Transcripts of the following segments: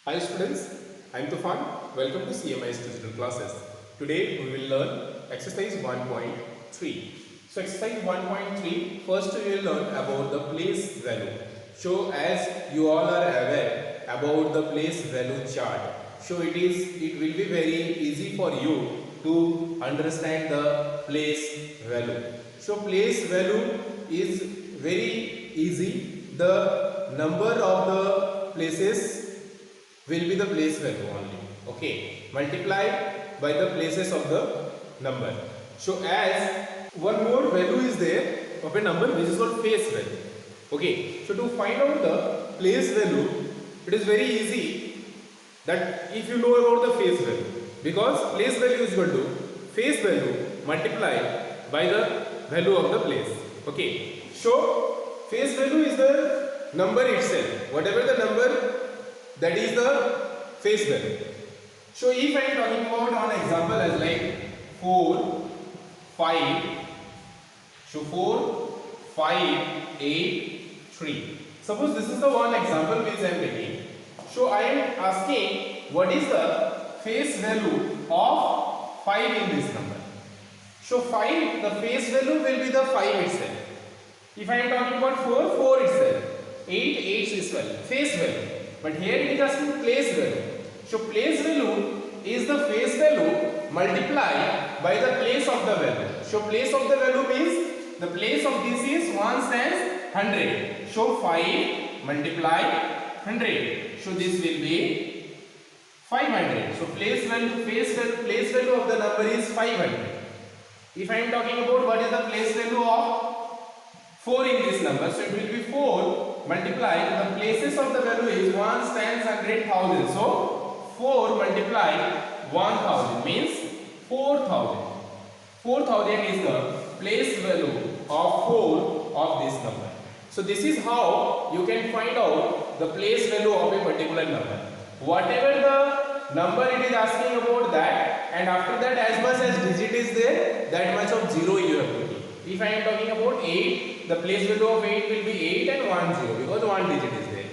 Hi students, I am Tufan. Welcome to CMI's digital classes. Today we will learn exercise 1.3. So exercise 1.3, first we will learn about the place value. So as you all are aware about the place value chart, so it will be very easy for you to understand the place value. So place value is very easy. The number of the places will be the place value only. Okay, multiply by the places of the number. So as one more value is there of a number which is called face value. Okay, so to find out the place value, it is very easy that if you know about the face value, because place value is equal to face value multiplied by the value of the place. Okay, so face value is the number itself, whatever the number, that is the face value. So if I am talking about one example as like 4, 5, so 4, 5, 8, 3. Suppose this is the one example which I am taking. So I am asking what is the face value of 5 in this number. So 5, the face value will be the 5 itself. If I am talking about 4, 4 itself. 8, 8 is 12, face value. But here it is asking place value. So place value is the face value multiplied by the place of the value. So place of the value means the place of this is 1 stands 100. So 5 multiply 100. So this will be 500. So place value of the number is 500. If I am talking about what is the place value of 4 in this number, so it will be 4 multiplied, the places of the value is 1 stands 100,000. So 4 multiplied 1000 means 4000. 4000 is the place value of 4 of this number. So this is how you can find out the place value of a particular number. Whatever the number it is asking about that, and after that as much as digit is there, that much of 0 you have to give. If I am talking about 8, the place value of 8 will be 8 and 1 0 because 1 digit is there.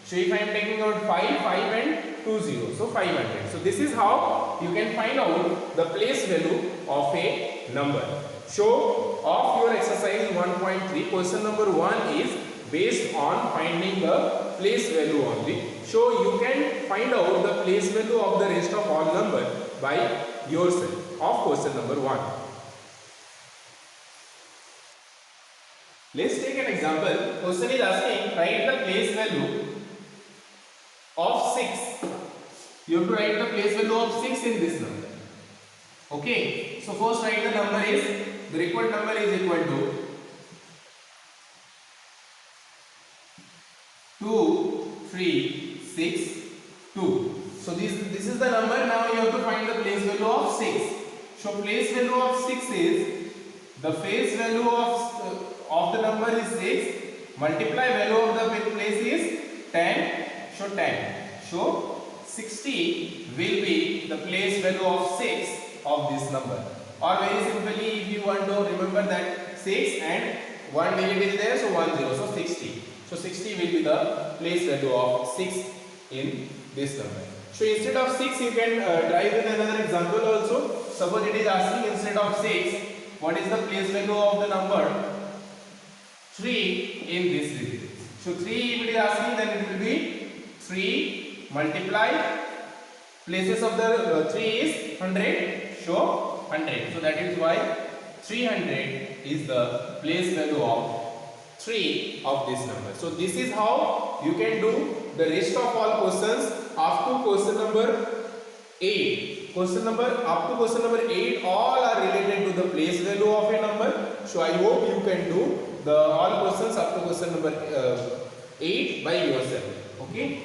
So if I am taking out 5, 5 and 2 0, so 500. So this is how you can find out the place value of a number. So of your exercise 1.3, question number 1 is based on finding the place value only. So you can find out the place value of the rest of all number by yourself of question number 1. Let's take an example. Question is asking write the place value of 6. You have to write the place value of 6 in this number. Okay. So first write the number is, the required number is equal to 2, 3, 6, 2. So this is the number. Now you have to find the place value of 6. So place value of 6 is the face value of the number is 6, multiply value of the place is 10, so 10. So 60 will be the place value of 6 of this number. Or very simply, if you want to remember that 6 and 1 digit is there, so 10, so 60. So 60 will be the place value of 6 in this number. So instead of 6, you can try with another example also. Suppose it is asking instead of 6, what is the place value of the number 3 in this digit. So 3 if it is asking, then it will be 3 multiply places of the 3 is 100, so 100. So that is why 300 is the place value of 3 of this number. So this is how you can do the rest of all questions up to question number 8. Question number up to question number 8 all are related to the place value of a number. So I hope you can do the all questions up to question number 8 by yourself. Okay.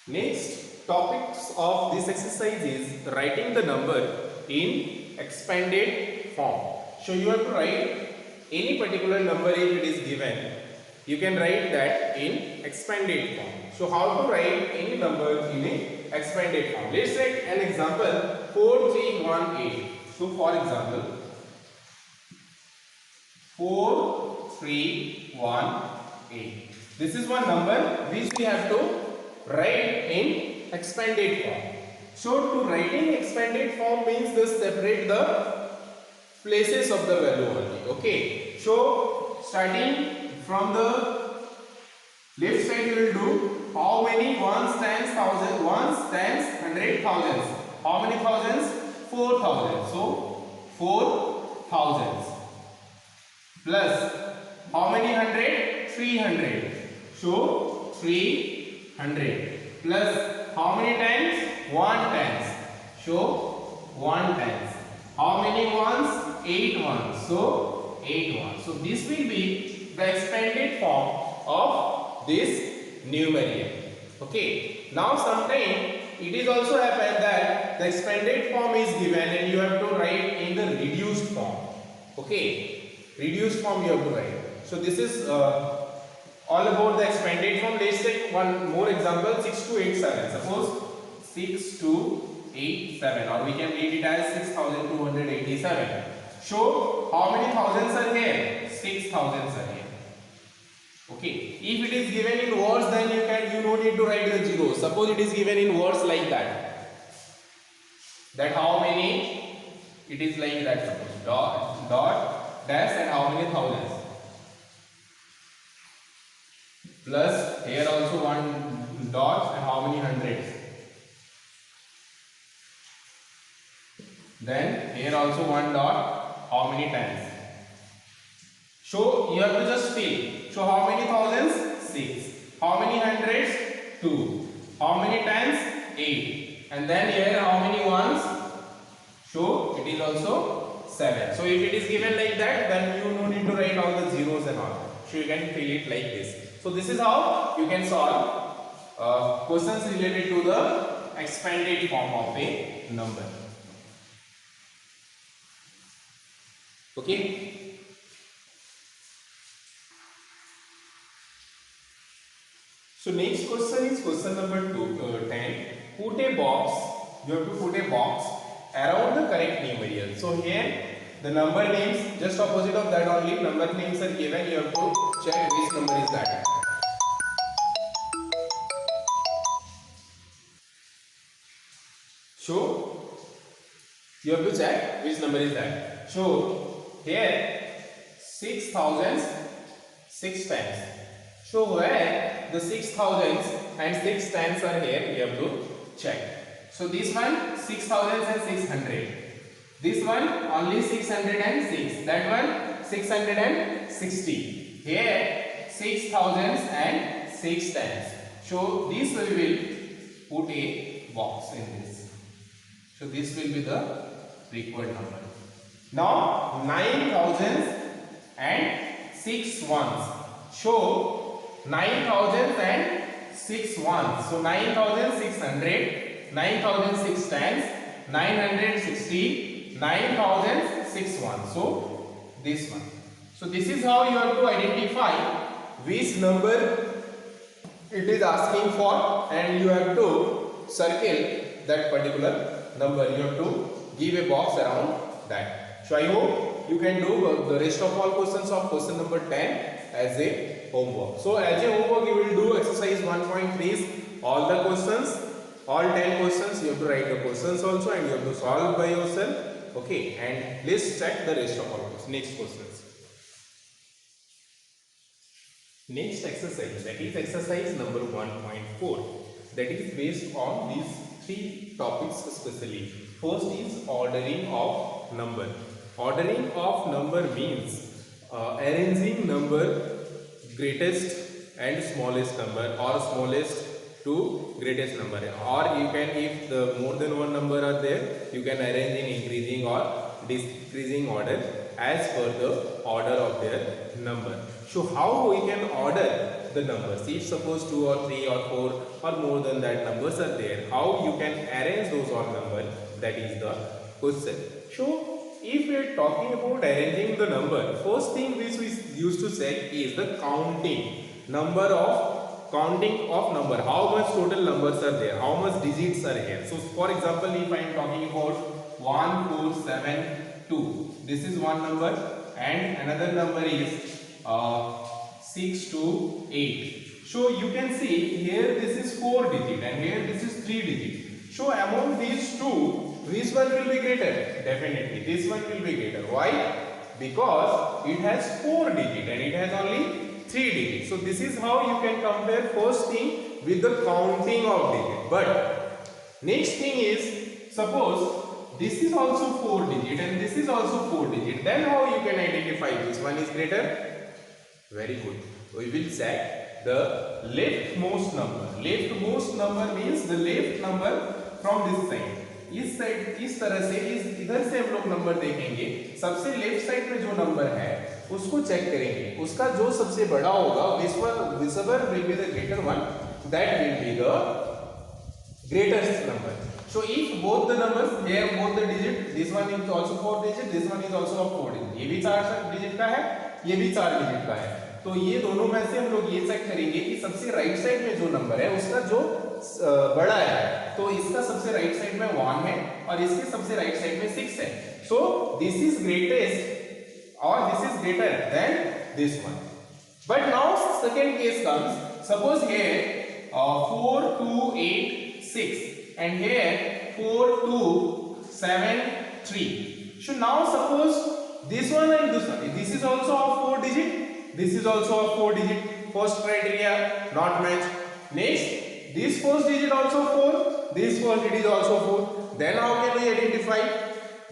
Next topics of this exercise is writing the number in expanded form. So you have to write any particular number if it is given. You can write that in expanded form. So how to write any number in a expanded form? Let's take an example 4318. So for example 4318. This is one number which we have to write in expanded form. So to write in expanded form means just separate the places of the value only. Okay. So starting from the left side you will do how many ones times thousand, ones times 100 thousands. How many thousands? 4,000. So 4,000 plus how many hundred? 300. So 300 plus how many times? 1 times. So 1 times. How many ones? 8 ones. So 8 ones. So this will be the expanded form of this numeric. Okay. Now sometime it is also happen that the expanded form is given and you have to write in the reduced form. Okay. Reduced form you have to write. So this is all about the expanded form. Let's take one more example. 6287. Suppose 6287, or we can read it as 6287. So how many thousands are here? 6 thousands are here. Okay. If it is given in words, then you no need to write the zeros. Suppose it is given in words like that. That how many? It is like that. Suppose dot dash and how many thousands. Plus here also one dot and how many hundreds. Then here also one dot, how many times. So you have to just fill. So how many thousands? 6. How many hundreds? 2. How many times? 8. And then here how many ones? So it is also 7. So if it is given like that, then you no need to write all the zeros and all. So you can fill it like this. So this is how you can solve questions related to the expanded form of a number. Okay. So next question is question number 10. Put a box. You have to put a box around the correct numerical. So here the number names just opposite of that only. Number names are given. You have to check which number is that. So you have to check which number is that. So here 6,000 6 times. So where the 6,000s and 6 times are here, you have to check. So this one 6,600. This one only 606. That one 660. Here 6,006 times. So this we will put a box in this. So this will be the required number. Now 9,006 ones. So 9,006 ones. So 9,600, 9,006 times 960, 9,006 ones. So this one. So this is how you have to identify which number it is asking for, and you have to circle that particular number. You have to give a box around that. So I hope you can do the rest of all questions of question number 10 as a homework. So as a homework you will do exercise 1.3, all the questions, all 10 questions. You have to write the questions also and you have to solve by yourself. Okay, and please check the rest of all questions. Next questions. Next exercise, that is exercise number 1.4. That is based on these 3 topics especially. First is ordering of number. Ordering of number means arranging number greatest and smallest number, or smallest to greatest number, or you can, if the more than one number are there, you can arrange in increasing or decreasing order as per the order of their number. So how we can order the numbers? If suppose 2 or 3 or 4 or more than that numbers are there, how you can arrange those odd numbers? That is the question. So if we are talking about arranging the number, first thing which we used to check is the counting number of number. How much total numbers are there? How much digits are here? So for example, if I am talking about 1472, this is one number, and another number is 6 to 8. So you can see here this is 4 digit and here this is 3 digit. So among these two, which one will be greater? Definitely this one will be greater. Why? Because it has 4 digit and it has only 3 digits. So this is how you can compare first thing with the counting of digit. But next thing is, suppose this is also 4 digit and this is also 4 digit. Then how you can identify which one is greater? Very good. We will check the leftmost number. Leftmost number means the left number from this side. इस side इस तरह से इधर से हम लोग number देखेंगे, सबसे लेफ्ट साइड में जो नंबर है उसको चेक करेंगे, उसका जो सबसे बड़ा होगा whichever will be the greater one, that will be the greatest number. So if both the numbers here, both the digit, this one is also 4 digit, this one is also of 4 digit, ये भी 4 digit का है, ये भी 4 digit का है, तो ये दोनों में से हम लोग ये चेक करेंगे कि सबसे राइट साइड में जो नंबर है उसका जो बड़ा है, तो इसका सबसे राइट साइड में 1 है और इसके सबसे राइट साइड में 6 है. सो दिस इज ग्रेटेस्ट और this is greater than this one. But now second case comes, suppose here 4 2 8 6 and here 4 2 7 3. So now suppose this one and this one, this is also of 4 digit, this is also of 4 digit. First criteria not match. Next, this first digit also 4, this first digit also 4. Then how can we identify?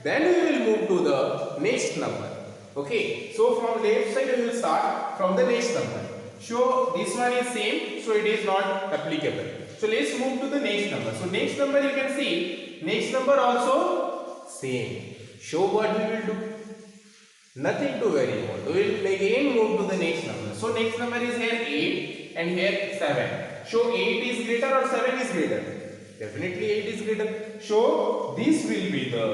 Then we will move to the next number. Okay, so from left side we will start from the next number. So this one is same, so it is not applicable. So let's move to the next number. So next number you can see, next number also same. So what we will do? Nothing to worry about. We will again move to the next number. So next number is here 8 and here 7. So 8 is greater or 7 is greater? Definitely 8 is greater. So this will be the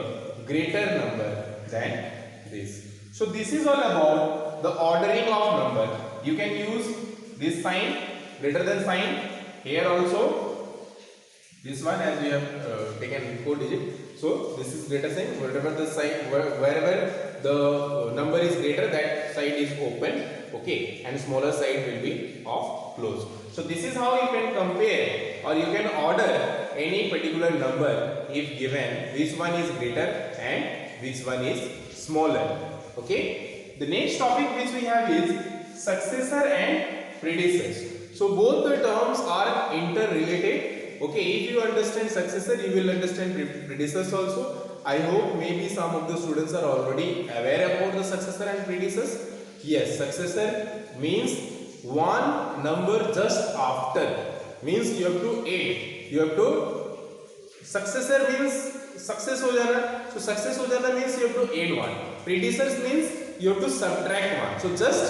greater number than this. So this is all about the ordering of number. You can use this sign, greater than sign. Here also, this one as we have taken 4 digit. So this is greater sign. Whatever the sign, wherever the number is greater, that side is open. Okay, and smaller side will be of closed. So this is how you can compare or you can order any particular number if given which one is greater and which one is smaller. Okay. The next topic which we have is successor and predecessor. So both the terms are interrelated. Okay, if you understand successor, you will understand predecessor also. I hope maybe some of the students are already aware about the successor and predecessor. Yes, successor means one number just after, means you have to add, you have to, successor means success हो जाना, so success हो जाना means you have to add one. Predecessor means you have to subtract one. So just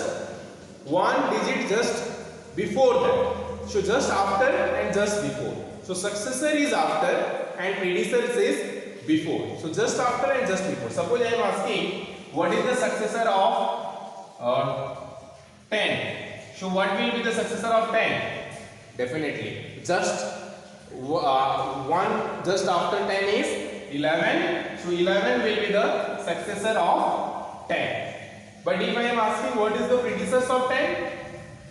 one digit just before that. So just after and just before. So successor is after and predecessor is before. So just after and just before. Suppose I am asking what is the successor of 10. So what will be the successor of 10? Definitely just one just after 10 is 11. So 11 will be the successor of 10. But if I am asking what is the predecessor of 10?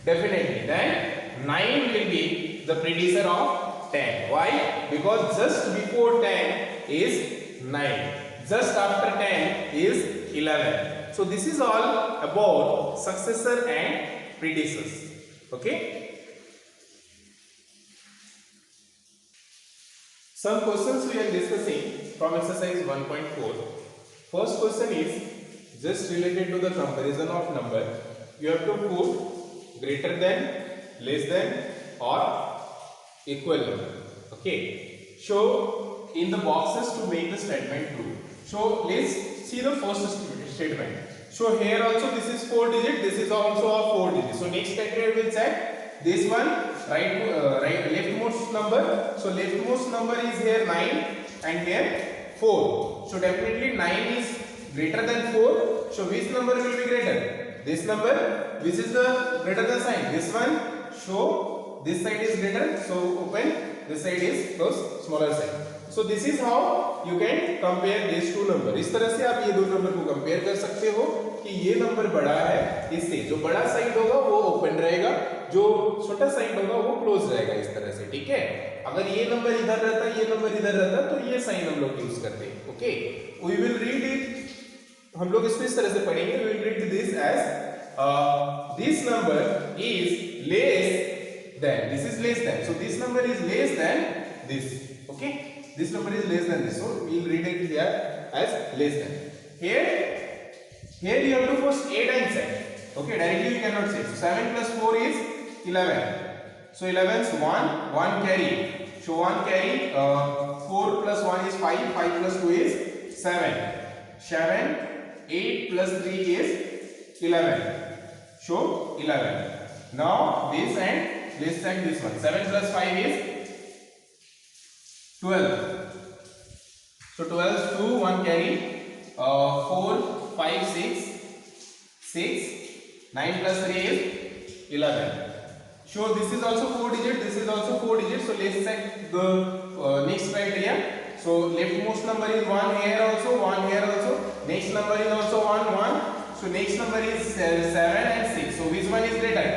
Definitely then 9 will be the predecessor of 10. Why? Because just before 10 is 9. Just after 10 is 11. So this is all about successor and predecessor. Okay. Some questions we are discussing from exercise 1.4. First question is just related to the comparison of number. You have to put greater than, less than or equal number. Okay. So in the boxes to make the statement true. So let's see the first statement. So here also this is 4 digit, this is also a 4 digit. So next criteria we will check this one, leftmost number. So leftmost number is here 9 and here 4. So definitely 9 is greater than 4. So which number will be greater? This number, which is the greater than sign. This one. So this side is greater. So open this side is the smaller side. So this is how you can compare these two number. इस तरह से आप ये दो number को compare कर सकते हो कि ये नंबर बड़ा है इससे, जो बड़ा साइड होगा वो ओपन रहेगा, जो छोटा साइड होगा वो क्लोज रहेगा, इस तरह से, ठीक है। अगर ये नंबर इधर रहता, ये नंबर इधर रहता, तो ये साइन हम लोग यूज करते हैं, okay. We will read it, हम लोग इसको इस तरह से पढ़ेंगे, we will read this as this number is less than, this is less than, so this number is less than this, okay, this number is less than this, so we will read it here as less than. Here you have to first add and set, okay, directly you cannot say. So 7 plus 4 is 11, so 11 is 1 carry, so 1 carry, 4 plus 1 is 5, 5 plus 2 is 7, 8 plus 3 is 11, so 11. Now this and this and this one, 7 plus 5 is 12, so 12 is 2, 1 carry, 4, 5, 6, 9 plus 3 is 11. So this is also 4 digit, this is also 4 digit, so let's check the next criteria. So leftmost number is 1 here also, 1 here also, next number is also 1, so next number is 7 and 6, so which one is greater?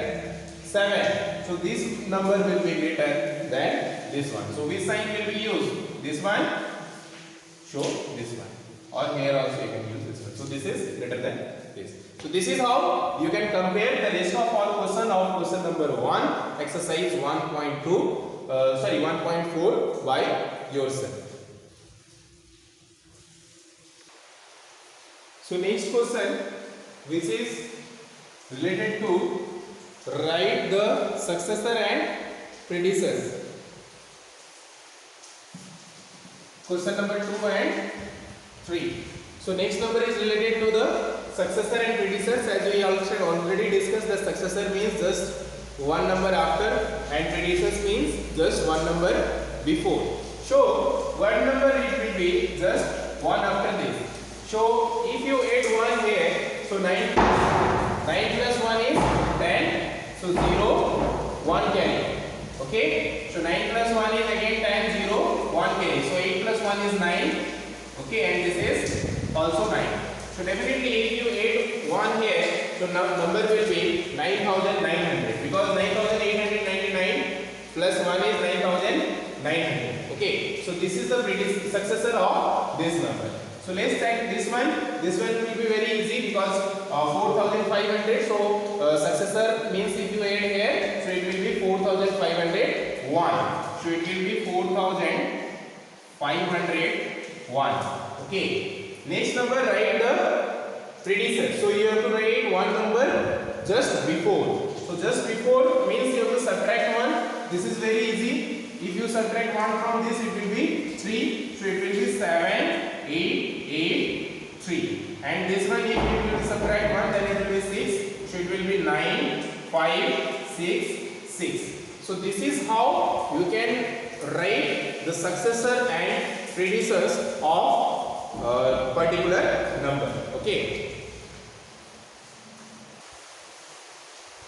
7, so this number will be greater than this one, so which sign will be used? This one, show this one, or here also you can use this one, so this is greater than this. So this is how you can compare the rest of all question of question number 1, exercise 1.2, 1.4 by yourself. So next question, which is related to write the successor and predecessor. Question number 2 and 3. So next number is related to the successor and predecessor. As we also already discussed, the successor means just one number after and predecessor means just one number before. So what number it will be? Just one after this. So if you add 1 here, so 9 plus 1 is 10, so 0, 1 carry. Okay, so 9 plus 1 is again 10, 0, 1 carry. So 8 plus 1 is 9. Okay, and this is also 9. So definitely if you add 1 here, so number will be 9,900, because 9,899 plus 1 is 9,900. Okay, so this is the successor of this number. So let's check this one. This one will be very easy because 4,500. So successor means if you add here, so it will be 4,501. So it will be 4,501. Okay. Next number, write the predecessor. So you have to write one number just before. So just before means you have to subtract 1. This is very easy. If you subtract 1 from this, it will be 3. So it will be 7, 8, 8, 3. And this one, if you will subtract 1, then it will be 6. So it will be 9, 5, 6, 6. So this is how you can write the successor and predecessor of particular number. Okay.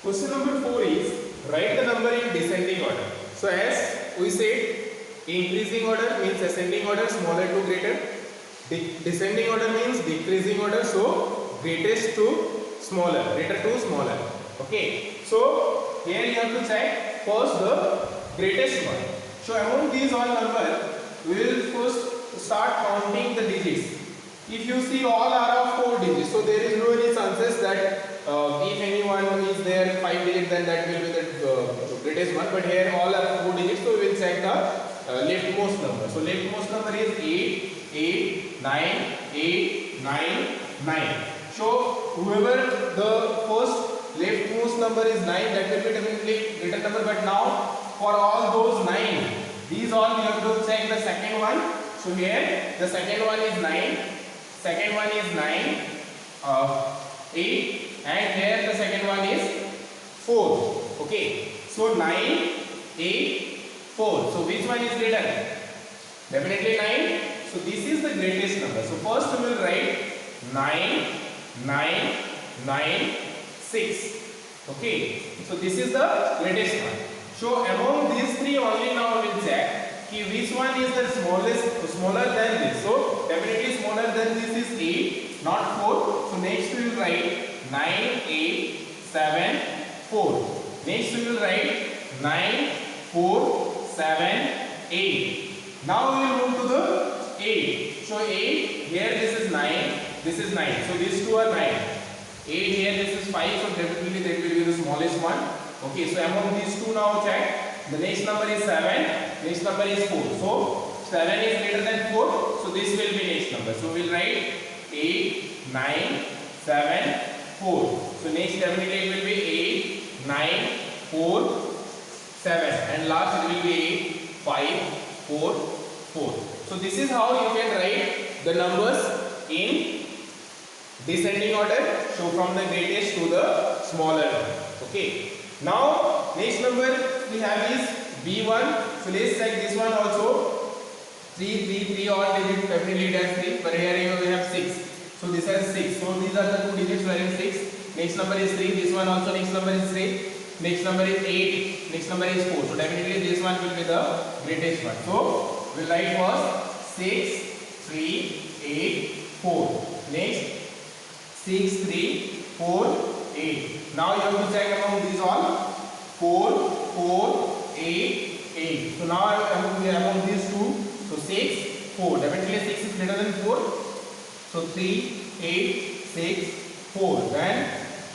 Question number 4 is write the number in descending order. So as we said, increasing order means ascending order, smaller to greater. Descending order means decreasing order, so greatest to smaller, greater to smaller. Okay, so here you have to check first the greatest one. So among these all numbers, we will first start counting the digits. If you see all are of 4 digits, so there is no any chances that if anyone is there 5 digits, then that will be the greatest one. But here all are 4 digits, so we will check the leftmost number. So leftmost number is 8, 8, 9, 8, 9, 9. So whoever the first leftmost number is 9, that will be definitely greater number. But now for all those 9, these all we have to check the second one. So here the second one is 9, second one is 9, 8, and here the second one is 4. Okay, so 9, 8, 4. So which one is greater? Definitely 9. So this is the greatest number. So first we will write 9, 9, 9, 6. Okay, so this is the greatest one. So among these three only now we will check कि which one is the smaller than this. So definitely smaller than this is 8, not 4. So next we will write 9, 8, 7, 4. Next we will write 9, 4, 7, 8. Now we will move to the 8. So 8, here this is 9, this is 9. So these two are 9. 8 here, this is 5. So definitely that will be the smallest one. Okay, so among these two now check. The next number is 7, next number is 4. So 7 is greater than 4. So this will be next number. So we will write 8, 9, 7, 4. So next definitely it will be 8, 9, 4, 7. And last it will be 8, 5, 4, 4. So this is how you can write the numbers in descending order. So from the greatest to the smaller one. Okay. Now next number we have is B1. So let's check this one also. 3 odd digits, definitely it has 3, but here we have 6. So this has 6. So these are the two digits wherein 6. Next number is 3. This one also next number is 3. Next number is 8. Next number is 4. So definitely this one will be the greatest one. So we will write first 6, 3, 8, 4. Next 6, 3, 4, 8. Now you have to check among these all. 4, 4, 8, 8. So now among these two. So 6, 4. Definitely 6 is greater than 4. So 3, 8, 6, 4. Then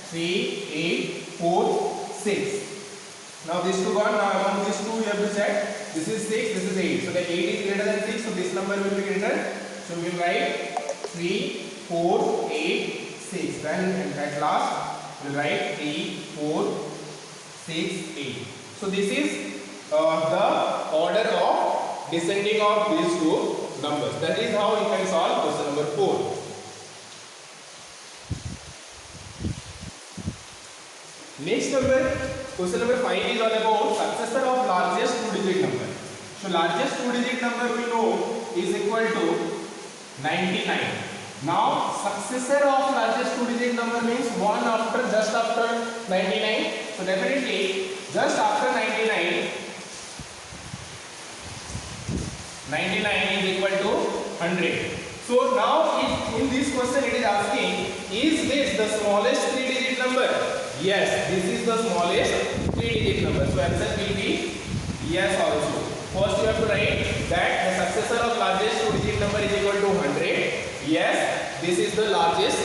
3, 8, 4, 6. Now these two gone. Now among these two you have to check. This is 6, this is 8. So the 8 is greater than 6. So this number will be greater. So we will write 3, 4, 8, 6. Then at last we will write 3, 4, 6, 8. So this is the order of descending of these two numbers. That is how you can solve question number 4. Next number, question number 5 is all about successor of largest two-digit number. So largest two-digit number we know is equal to 99. Now successor of largest two-digit number means one after, just after 99. So definitely just after 99, 99 is equal to 100. So now if in this question it is asking, is this the smallest three-digit number? Yes, this is the smallest three-digit number. So answer will be yes also. First you have to write that the successor of largest two-digit number is equal to 100. Yes, this is the largest,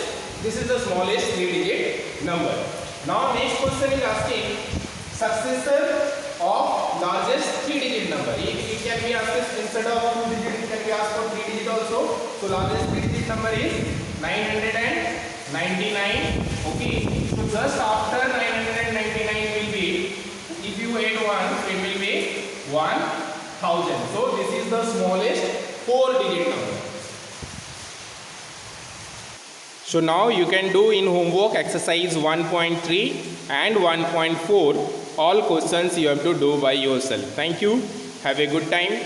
this is the smallest three-digit number. Now next question is asking successor of largest three-digit number. It can be asked instead of 2 digit, it can be asked for 3 digit also. So largest three-digit number is 999. Okay. So just after 999 will be, if you add 1, so it will be 1000. So this is the smallest 4-digit number. So now you can do in homework exercise 1.3 and 1.4. All questions you have to do by yourself. Thank you. Have a good time.